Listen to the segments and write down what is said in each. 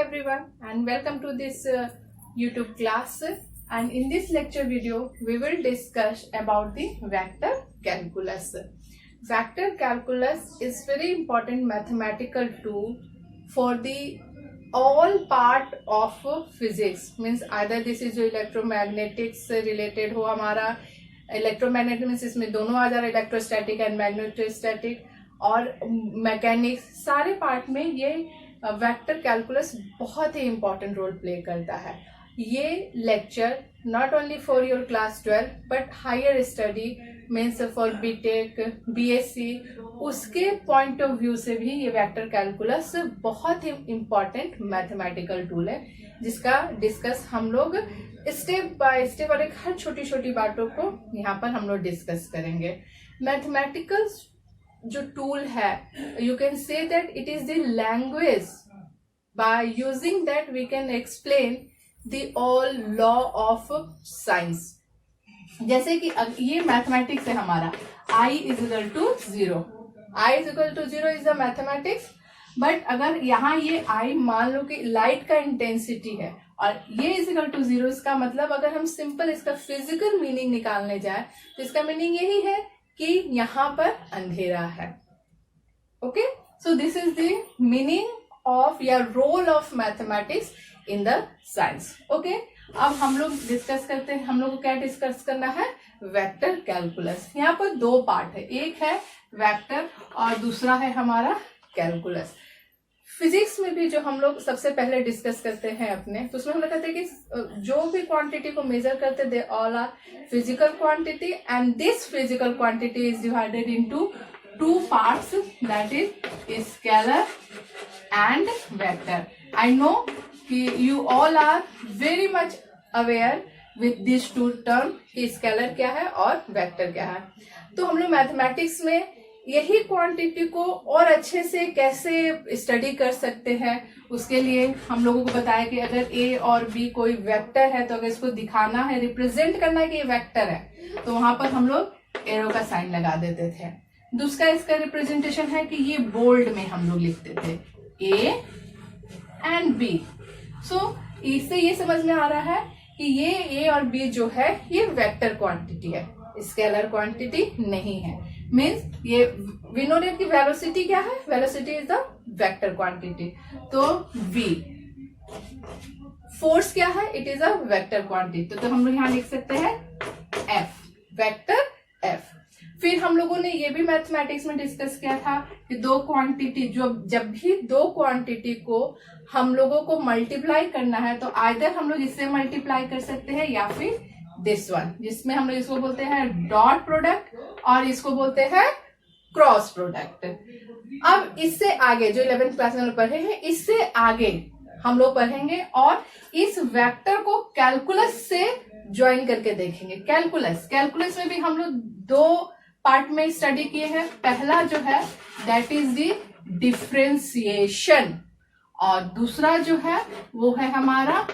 everyone and welcome to this YouTube class, and in this lecture video we will discuss about the vector calculus. Vector calculus is very important mathematical tool for the all part of physics, means either this is जो electromagnetics से related हो हमारा electromagnetic means इसमें दोनों आ जा रहा है electrostatic and magnetostatic और मैकेनिक्स सारे पार्ट में ये वेक्टर कैलकुलस बहुत ही इंपॉर्टेंट रोल प्ले करता है. ये lecture not only for your class 12 but higher study means for BTech BSc उसके पॉइंट ऑफ व्यू से भी ये वेक्टर कैलकुलस बहुत ही इंपॉर्टेंट मैथमेटिकल टूल है, जिसका डिस्कस हम लोग स्टेप बाय स्टेप और एक हर छोटी छोटी बातों को यहाँ पर हम लोग डिस्कस करेंगे. मैथमेटिकल जो टूल है, you can say that it is the language by using that we can explain the all law of science. जैसे कि ये मैथमेटिक्स है हमारा I is equal to 0, I is equal to 0 is the mathematics. But अगर यहाँ ये I मान लो कि लाइट का इंटेंसिटी है और ये इज इक्वल टू 0, इसका मतलब अगर हम सिंपल इसका फिजिकल मीनिंग निकालने जाए तो इसका मीनिंग यही है कि यहाँ पर अंधेरा है. Okay, so this is the meaning of या role of mathematics in the science. Okay, अब हम लोग डिस्कस करते हैं. हम लोग को क्या डिस्कस करना है? Vector calculus. यहाँ पर दो पार्ट है, एक है वेक्टर और दूसरा है हमारा कैलकुलस. फिजिक्स में भी जो हम लोग सबसे पहले डिस्कस करते हैं अपने, तो उसमें हम लोग कहते हैं कि जो भी क्वांटिटी को मेजर करते they all are physical quantity and this physical quantity is divided into two parts, that is scalar and vector. I know कि you all are very much aware with this two term कि scalar क्या है और vector क्या है. तो हम लोग मैथमेटिक्स में यही क्वांटिटी को और अच्छे से कैसे स्टडी कर सकते हैं, उसके लिए हम लोगों को बताया कि अगर ए और बी कोई वेक्टर है तो अगर इसको दिखाना है, रिप्रेजेंट करना है कि ये वेक्टर है, तो वहां पर हम लोग एरो का साइन लगा देते थे. दूसरा इसका रिप्रेजेंटेशन है कि ये बोल्ड में हम लोग लिखते थे ए एंड बी. सो इससे ये समझ में आ रहा है कि ये ए और बी जो है ये वेक्टर क्वांटिटी है, स्केलर क्वांटिटी नहीं है. मीन्स ये वी नो दैट की वेलोसिटी क्या है? Velocity is the vector quantity. तो v फोर्स क्या है? It is a vector quantity. तो हम लोग यहाँ लिख सकते हैं f, वेक्टर f. फिर हम लोगों ने ये भी मैथमेटिक्स में डिस्कस किया था कि दो क्वांटिटी जब भी दो क्वांटिटी को हम लोगों को मल्टीप्लाई करना है तो आइदर हम लोग इससे मल्टीप्लाई कर सकते हैं या फिर दिस वन, जिसमें हम लोग इसको बोलते हैं डॉट प्रोडक्ट और इसको बोलते हैं क्रॉस प्रोडक्ट. अब इससे आगे जो 11th क्लास में पढ़े हैं, इससे आगे हम लोग पढ़ेंगे और इस वेक्टर को कैलकुलस से ज्वाइन करके देखेंगे. कैलकुलस में भी हम लोग दो पार्ट में स्टडी किए हैं. पहला जो है दैट इज द डिफरेंशिएशन और दूसरा जो है वो है हमारा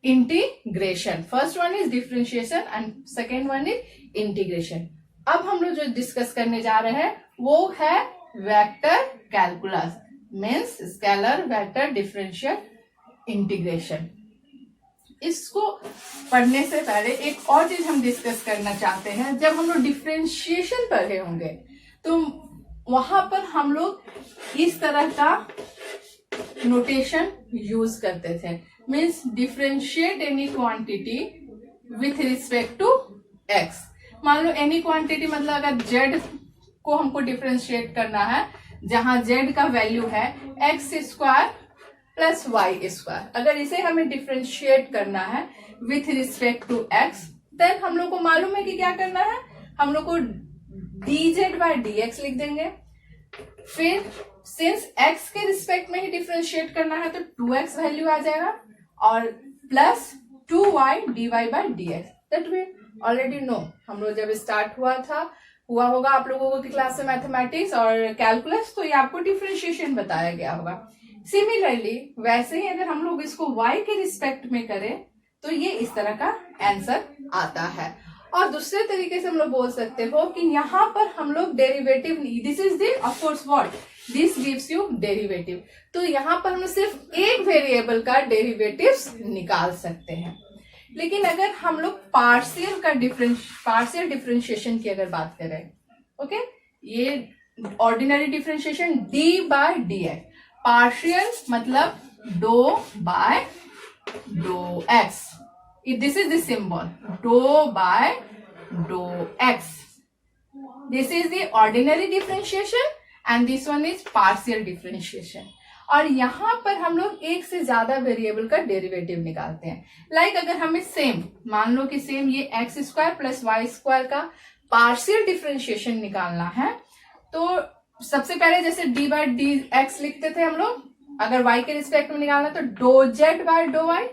integration. First one is differentiation and second one is integration. अब हम लोग जो डिस्कस करने जा रहे हैं वो है vector calculus, means scalar, vector, differential, integration. इसको पढ़ने से पहले एक और चीज हम डिस्कस करना चाहते हैं. जब हम लोग डिफरेंशिएशन पढ़े होंगे तो वहां पर हम लोग इस तरह का नोटेशन यूज करते थे. Means differentiate any quantity with respect to X. मान लो एनी क्वांटिटी मतलब अगर जेड को हमको डिफरेंशिएट करना है, जहां जेड का वैल्यू है X square plus Y square, अगर इसे हमें डिफरेंशिएट करना है with respect to X, then हम लोग को मालूम है कि क्या करना है, हम लोग को dz बाय dx लिख देंगे. फिर सिंस x के रिस्पेक्ट में ही डिफरेंशिएट करना है तो 2x वैल्यू आ जाएगा और plus 2y dy by dx. That we already know. हम लोग जब स्टार्ट हुआ होगा आप लोगों को क्लास से मैथमेटिक्स और कैलकुलस, तो ये आपको डिफरेंशिएशन बताया गया होगा. सिमिलरली वैसे ही अगर हम लोग इसको y के रिस्पेक्ट में करें तो ये इस तरह का आंसर आता है. और दूसरे तरीके से हम लोग बोल सकते हो कि यहाँ पर हम लोग derivative, this is the of course what this gives you derivative. तो यहाँ पर हम सिर्फ एक वेरिएबल का डेरिवेटिव्स निकाल सकते हैं। लेकिन अगर हम लोग पार्शियल डिफरेंशिएशन की अगर बात करें, ओके, ये ordinary differentiation D by D X, partial मतलब do by do X, this is the symbol do by do X, this is the ordinary differentiation and this one is partial differentiation. और यहां पर हम लोग एक से ज्यादा वेरिएबल का डेरिवेटिव निकालते हैं। लाइक अगर हमें सेम मान लो कि सेम ये X square plus Y square का पार्शियल डिफरेंशिएशन निकालना है, तो सबसे पहले जैसे डी बाय डी एक्स लिखते थे हम लोग, अगर y के रिस्पेक्ट में निकालना तो do Z by do Y.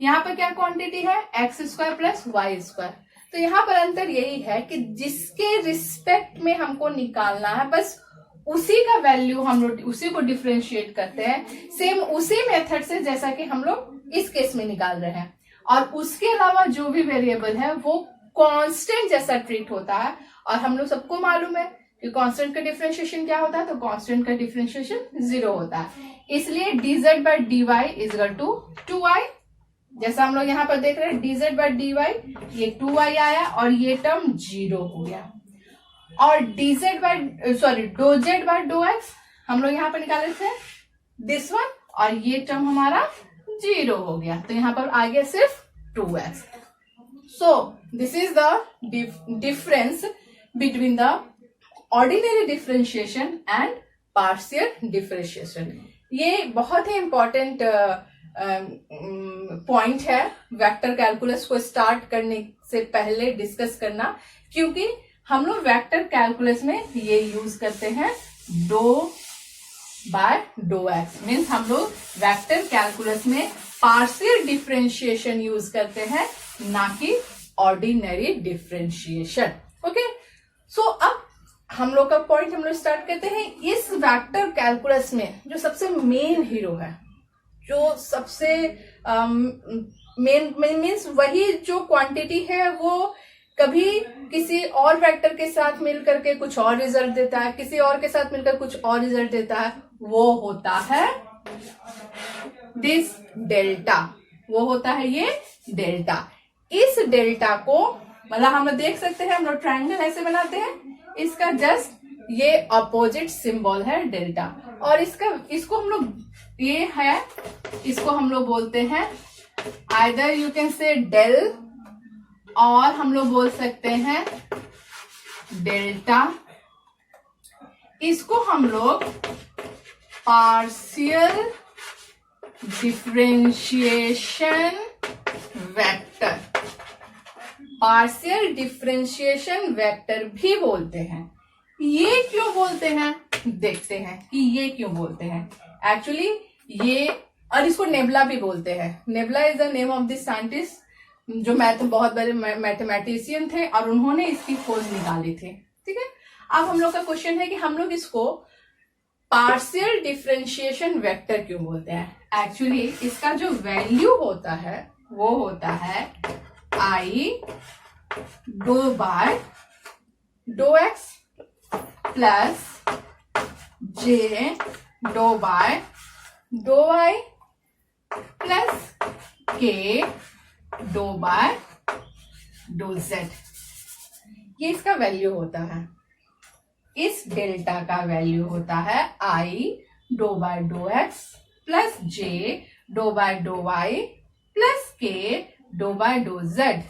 यहाँ पर क्या क्वांटिटी है, X square plus Y square. तो यहाँ पर अंतर यही है कि जिसके रिस्पेक्ट में हमको निकालना है बस उसी का वैल्यू हम लोग उसी को डिफरेंशिएट करते हैं, सेम उसी मेथड से जैसा कि हम लोग इस केस में निकाल रहे हैं। और उसके अलावा जो भी वेरिएबल है वो कांस्टेंट जैसा ट्रीट होता है। और हम लोग सबको मालूम है कि कांस्टेंट का डिफरेंशिएशन क्या होता है, तो कांस्टेंट का डिफरेंशिएशन 0 होता है। इसलिए dz by dy is equal to 2y। जैसा हम लोग यहाँ पर देख रहे हैं dz बाय dy, ये 2y आया और ये टर्म 0 हो गया। और do Z by do X हम लोग यहाँ पर निकाले थे दिस वन, और ये टर्म हमारा 0 हो गया, तो यहाँ पर आ गया सिर्फ 2x। So this is the difference between the ordinary differentiation and partial differentiation. ये बहुत ही इंपॉर्टेंट पॉइंट है वेक्टर कैलकुलस को स्टार्ट करने से पहले डिस्कस करना, क्योंकि हम लोग वेक्टर कैलकुलस में ये यूज करते हैं do by do X, means हम लोग वेक्टर कैलकुलस में पार्शियल डिफरेंशिएशन यूज करते हैं, ना कि ऑर्डिनरी डिफरेंशिएशन। ओके, सो अब हम लोग का पॉइंट हम लोग स्टार्ट करते हैं। इस वेक्टर कैलकुलस में जो सबसे मेन हीरो है, जो सबसे मेन मीन्स वही जो क्वांटिटी है वो कभी किसी और वेक्टर के साथ मिलकर के कुछ और रिजल्ट देता है, किसी और के साथ मिलकर कुछ और रिजल्ट देता है, वो होता है दिस डेल्टा, वो होता है ये डेल्टा। इस डेल्टा को मतलब हम लोग देख सकते हैं, हम लोग ट्रायंगल ऐसे बनाते हैं, इसका जस्ट ये अपोजिट सिंबल है डेल्टा, और इसको हम लोग ये है, इसको हम लोग बोलते हैं either you can say del, और हम लोग बोल सकते हैं डेल्टा। इसको हम लोग partial differentiation vector, partial differentiation vector भी बोलते हैं। ये क्यों बोलते हैं, देखते हैं कि ये क्यों बोलते हैं। एक्चुअली ये, और इसको नेबुला भी बोलते हैं। Nebula is the name of this scientist, जो बहुत बड़े मैथमेटिशियन थे और उन्होंने इसकी खोज निकाली थी। ठीक है, अब हम लोग का क्वेश्चन है कि हम लोग इसको पार्शियल डिफरेंशिएशन वेक्टर क्यों बोलते हैं। एक्चुअली इसका जो वैल्यू होता है वो होता है I do by do X plus J do by do Y plus K do by do Z. ये इसका वैल्यू होता है, इस डेल्टा का वैल्यू होता है I do by do X plus J do by do Y plus K do by do Z.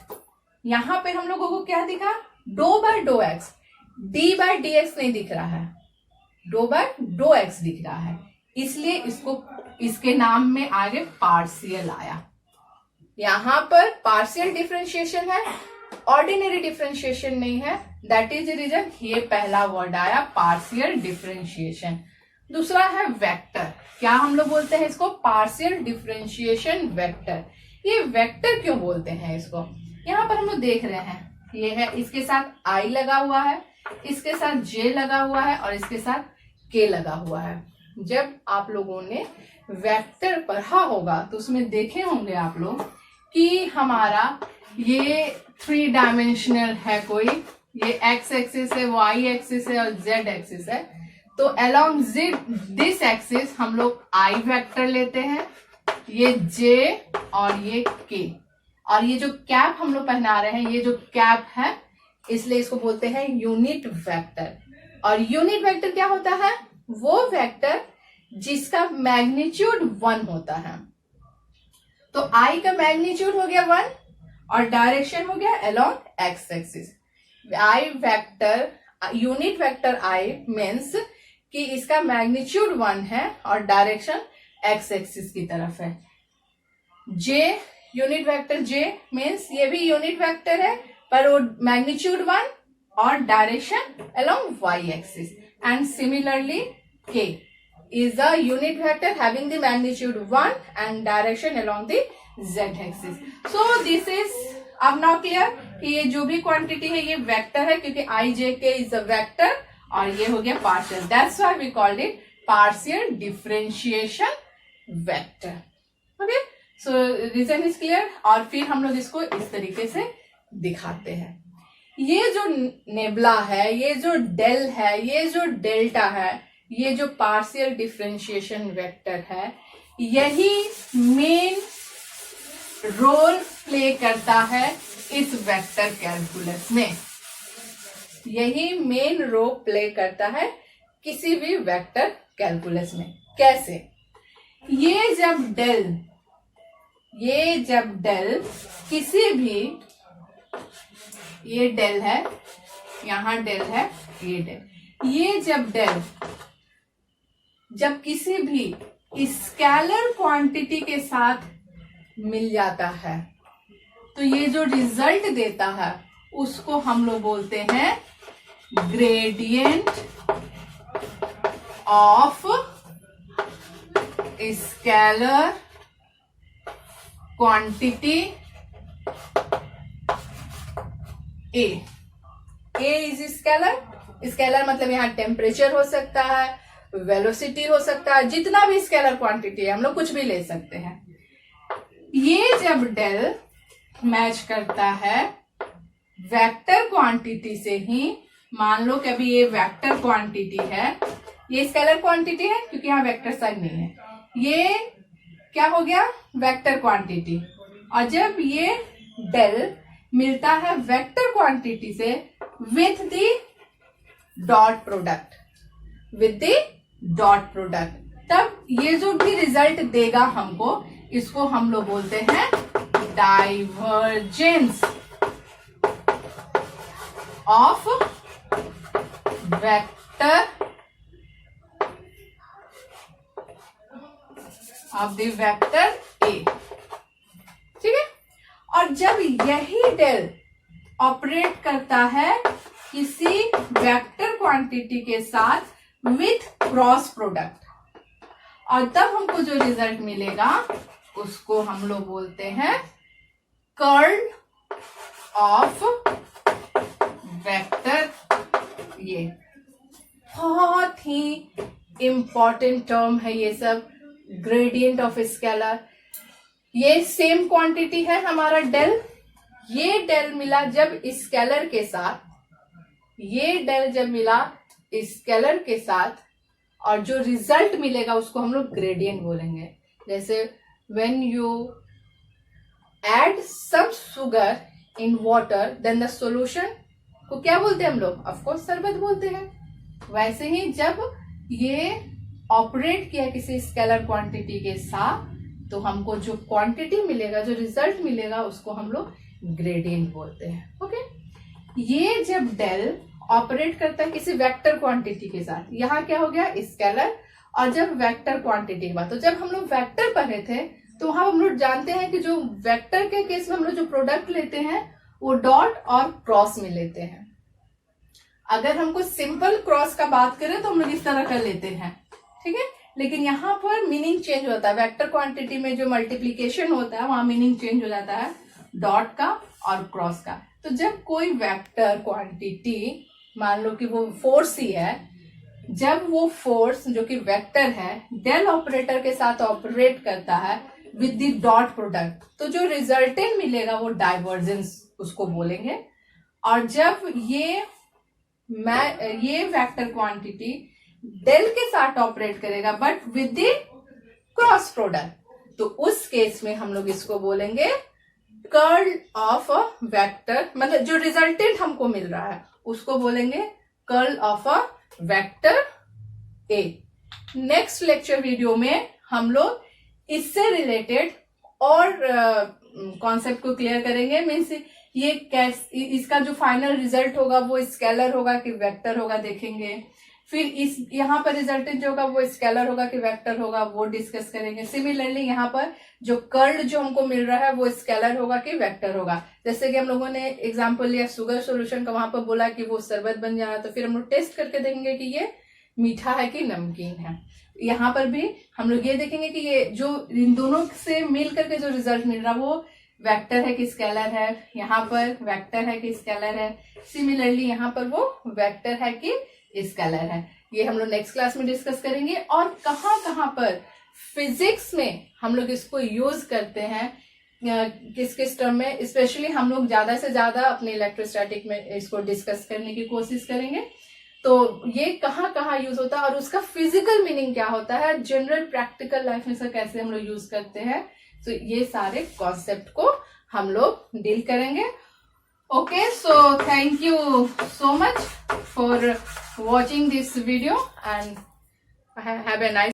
यहां पे हम लोगों को क्या दिखा, do by do X, D by D X नहीं दिख रहा है, डो बाय डो एक्स दिख रहा है, इसलिए इसको इसके नाम में आगे पार्शियल आया। यहां पर पार्शियल डिफरेंशिएशन है, ऑर्डिनरी डिफरेंशिएशन नहीं है, दैट इज द रीजन ये पहला वर्ड आया पार्शियल डिफरेंशिएशन। दूसरा है वेक्टर, क्या हम लोग बोलते हैं इसको, पार्शियल डिफरेंशिएशन वेक्टर। ये वेक्टर क्यों बोलते हैं इसको, यहाँ पर हम लोग देख रहे हैं ये है, इसके साथ आई लगा हुआ है, इसके साथ जे लगा हुआ है और इसके साथ के लगा हुआ है। जब आप लोगों ने वेक्टर पढ़ा होगा तो उसमें देखे होंगे आप लोग कि हमारा ये 3 डायमेंशनल है, कोई ये एक्स एक्सिस है, वाई एक्सिस है और जेड एक्सिस है। तो अलोंग दिस एक्सिस हम लोग आई वेक्टर लेते हैं, ये जे और ये के, और ये जो कैप हम लोग पहना रहे हैं, ये जो कैप है इसलिए इसको बोलते हैं यूनिट वेक्टर। और यूनिट वेक्टर क्या होता है? वो वेक्टर जिसका मैग्नीट्यूड 1 होता है। तो आई का मैग्नीट्यूड हो गया 1 और डायरेक्शन हो गया along x axis. I vector, unit vector I means कि इसका मैग्नीट्यूड 1 है और डायरेक्शन एक्स एक्सिस की तरफ है। जे, यूनिट वेक्टर जे मीन्स ये भी यूनिट वेक्टर है पर वो मैग्नीट्यूड 1 और direction along Y axis. And similarly K is a unit vector having the magnitude 1 and direction along the z axis. So this is अब now clear कि ये जो भी क्वांटिटी है ये वेक्टर है क्योंकि i j k is a vector और ये हो गया partial. That's why we called it partial differentiation vector. Okay, so reason is clear। और फिर हम लोग इसको इस तरीके से दिखाते हैं। ये जो नेबुला है, ये जो डेल है, ये जो डेल्टा है, ये जो पार्शियल डिफरेंशिएशन वेक्टर है, यही मेन रोल प्ले करता है इस वेक्टर कैलकुलस में। यही मेन रोल प्ले करता है किसी भी वेक्टर कैलकुलस में। कैसे? ये जब डेल किसी भी, ये डेल है, यहां डेल है, ये डेल, ये जब किसी भी स्केलर क्वांटिटी के साथ मिल जाता है तो ये जो रिजल्ट देता है उसको हम लोग बोलते हैं gradient of scalar quantity A. Is scalar मतलब यहाँ टेम्परेचर हो सकता है, वेलोसिटी हो सकता है, जितना भी स्केलर क्वांटिटी है हम लोग कुछ भी ले सकते हैं। ये जब डेल मैच करता है वेक्टर क्वांटिटी से ही, मान लो कि अभी ये वेक्टर क्वांटिटी है, ये स्केलर क्वांटिटी है क्योंकि यहाँ वेक्टर साइन नहीं है, ये क्या हो गया? Vector quantity. और जब ये डेल मिलता है वेक्टर क्वांटिटी से विथ द डॉट प्रोडक्ट, तब ये जो भी रिजल्ट देगा हमको, इसको हम लोग बोलते हैं डाइवर्जेंस ऑफ वेक्टर ए। ठीक है? और जब यही डेल ऑपरेट करता है किसी वेक्टर क्वांटिटी के साथ विथ क्रॉस प्रोडक्ट, और तब हमको जो रिजल्ट मिलेगा उसको हम लोग बोलते हैं कर्ल ऑफ वेक्टर। ये बहुत ही इंपॉर्टेंट टर्म है ये सब, ग्रेडियंट ऑफ स्केलर। ये सेम क्वांटिटी है हमारा डेल, ये डेल मिला जब स्केलर के साथ, ये डेल जब मिला स्केलर के साथ, और जो रिजल्ट मिलेगा उसको हम लोग ग्रेडियंट बोलेंगे। जैसे when you add some sugar in water then the solution को क्या बोलते हैं हम लोग? ऑफ कोर्स शरबत बोलते हैं। वैसे ही जब ये ऑपरेट किया किसी स्केलर क्वांटिटी के साथ तो हमको जो क्वांटिटी मिलेगा, जो रिजल्ट मिलेगा, उसको हम लोग ग्रेडियंट बोलते हैं। ओके, ये जब डेल ऑपरेट करता है किसी वेक्टर क्वांटिटी के साथ, यहाँ क्या हो गया? स्केलर। और जब वेक्टर क्वांटिटी की बात, तो जब हम लोग वेक्टर पढ़े थे तो वहां हम लोग जानते हैं कि जो वेक्टर के केस में हम लोग जो प्रोडक्ट लेते हैं वो डॉट और क्रॉस में लेते हैं। अगर हमको सिंपल क्रॉस का बात करें तो हम लोग इस तरह का लेते हैं, ठीक है। लेकिन यहाँ पर मीनिंग चेंज होता है, वेक्टर क्वांटिटी में जो मल्टीप्लीकेशन होता है वहां मीनिंग चेंज हो जाता है डॉट का और क्रॉस का। तो जब कोई वेक्टर क्वांटिटी, मान लो कि वो फोर्स ही है, जब वो फोर्स जो कि वेक्टर है डेल ऑपरेटर के साथ ऑपरेट करता है विद द डॉट प्रोडक्ट, तो जो रिजल्टेंट मिलेगा वो डाइवर्जेंस उसको बोलेंगे। और जब ये वेक्टर क्वांटिटी डेल के साथ ऑपरेट करेगा but with the cross product, तो उस केस में हम लोग इसको बोलेंगे कर्ल ऑफ अ वेक्टर, मतलब जो रिजल्टेंट हमको मिल रहा है उसको बोलेंगे curl of a vector A. Next lecture video में हम लोग इससे रिलेटेड और कॉन्सेप्ट को क्लियर करेंगे। मीन्स ये इसका जो फाइनल रिजल्ट होगा वो स्केलर होगा कि वेक्टर होगा देखेंगे। फिर इस यहाँ पर रिजल्टेंट जो होगा वो स्केलर होगा कि वेक्टर होगा वो डिस्कस करेंगे। सिमिलरली यहाँ पर जो कर्ल जो हमको मिल रहा है वो स्केलर होगा कि वेक्टर होगा। जैसे कि हम लोगों ने एग्जांपल लिया शुगर सॉल्यूशन का, वहां पर बोला कि वो शरबत बन जाना, तो फिर हम लोग टेस्ट करके देखेंगे कि ये मीठा है कि नमकीन है। यहाँ पर भी हम लोग ये देखेंगे कि ये जो इन दोनों से मिल करके जो रिजल्ट मिल रहा है वो वेक्टर है कि स्केलर है। यहाँ पर वेक्टर है कि स्केलर है। सिमिलरली यहाँ पर वो वेक्टर है कि स्केलर है। ये हम लोग नेक्स्ट क्लास में डिस्कस करेंगे। और कहाँ पर फिजिक्स में हम लोग इसको यूज करते हैं, किस किस टर्म में, स्पेशली हम लोग ज्यादा से ज्यादा अपने इलेक्ट्रोस्टैटिक में इसको डिस्कस करने की कोशिश करेंगे। तो ये कहाँ यूज होता है और उसका फिजिकल मीनिंग क्या होता है, जनरल प्रैक्टिकल लाइफ में इसका कैसे हम लोग यूज करते हैं, तो ये सारे कॉन्सेप्ट को हम लोग डील करेंगे। Okay, so thank you so much for watching this video and have a nice